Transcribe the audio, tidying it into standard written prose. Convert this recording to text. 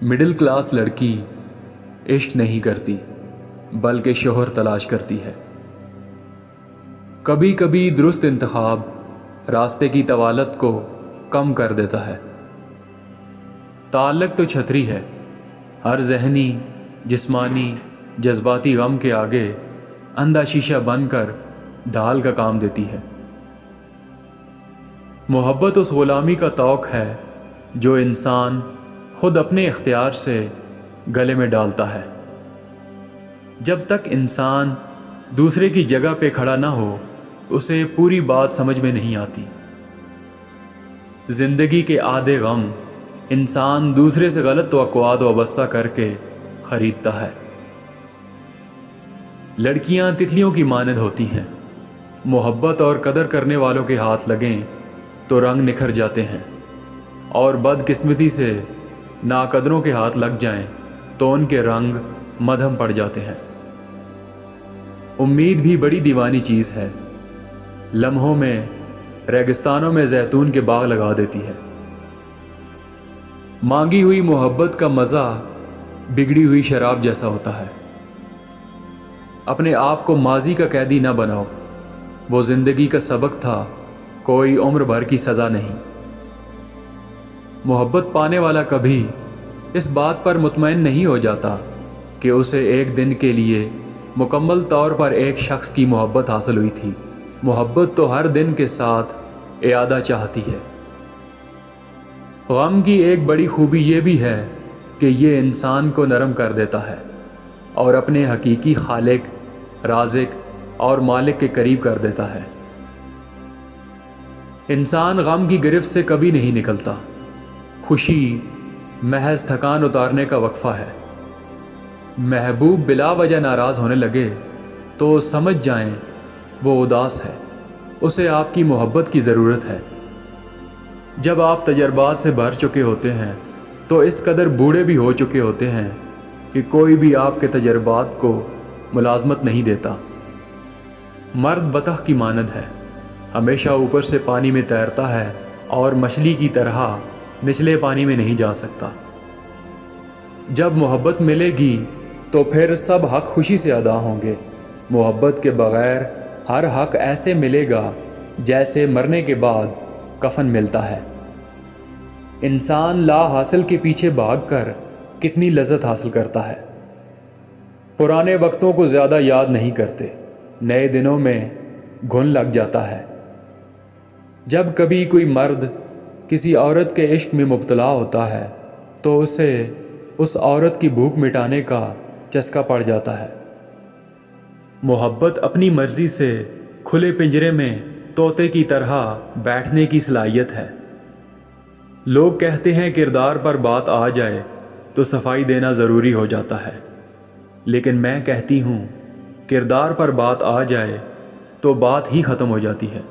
Middle class लड़की इश्क नहीं करती बल्कि शोहर तलाश करती है। कभी कभी दुरुस्त इंतखाब रास्ते की तवालत को कम कर देता है। ताल्लुक तो छतरी है, हर जहनी जिस्मानी जज्बाती गम के आगे अंधा शीशा बनकर ढाल का काम देती है। मोहब्बत उस गुलामी का तौक है जो इंसान खुद अपने इख्तियार से गले में डालता है। जब तक इंसान दूसरे की जगह पे खड़ा ना हो उसे पूरी बात समझ में नहीं आती। जिंदगी के आधे गम इंसान दूसरे से गलत तवक्कुआत वाबस्ता करके खरीदता है। लड़कियां तितलियों की मानद होती हैं, मोहब्बत और कदर करने वालों के हाथ लगें तो रंग निखर जाते हैं, और बदकिस्मती से नाकदरों के हाथ लग जाएं तो उनके रंग मधम पड़ जाते हैं। उम्मीद भी बड़ी दीवानी चीज़ है, लम्हों में रेगिस्तानों में जैतून के बाग लगा देती है। मांगी हुई मोहब्बत का मज़ा बिगड़ी हुई शराब जैसा होता है। अपने आप को माजी का कैदी ना बनाओ, वो ज़िंदगी का सबक था, कोई उम्र भर की सज़ा नहीं। मोहब्बत पाने वाला कभी इस बात पर मुतमईन नहीं हो जाता कि उसे एक दिन के लिए मुकम्मल तौर पर एक शख्स की मोहब्बत हासिल हुई थी। मोहब्बत तो हर दिन के साथ इयादा चाहती है। गम की एक बड़ी खूबी ये भी है कि ये इंसान को नरम कर देता है और अपने हकीकी खालिक, राज़िक और मालिक के करीब कर देता है। इंसान गम की गिरफ्त से कभी नहीं निकलता। खुशी महज थकान उतारने का वक्फा है। महबूब बिला वजह नाराज़ होने लगे तो समझ जाएं वो उदास है, उसे आपकी मोहब्बत की ज़रूरत है। जब आप तजर्बात से भर चुके होते हैं तो इस कदर बूढ़े भी हो चुके होते हैं कि कोई भी आपके तजर्बात को मुलाजमत नहीं देता। मर्द बतख की मानद है, हमेशा ऊपर से पानी में तैरता है और मछली की तरह निचले पानी में नहीं जा सकता। जब मोहब्बत मिलेगी तो फिर सब हक खुशी से अदा होंगे। मोहब्बत के बग़ैर हर हक ऐसे मिलेगा जैसे मरने के बाद कफन मिलता है। इंसान ला हासिल के पीछे भागकर कितनी लज़्ज़त हासिल करता है। पुराने वक्तों को ज़्यादा याद नहीं करते, नए दिनों में घुन लग जाता है। जब कभी कोई मर्द किसी औरत के इश्क में मुब्तला होता है तो उसे उस औरत की भूख मिटाने का चस्का पड़ जाता है। मोहब्बत अपनी मर्ज़ी से खुले पिंजरे में तोते की तरह बैठने की सलाहियत है। लोग कहते हैं किरदार पर बात आ जाए तो सफाई देना ज़रूरी हो जाता है, लेकिन मैं कहती हूँ किरदार पर बात आ जाए तो बात ही ख़त्म हो जाती है।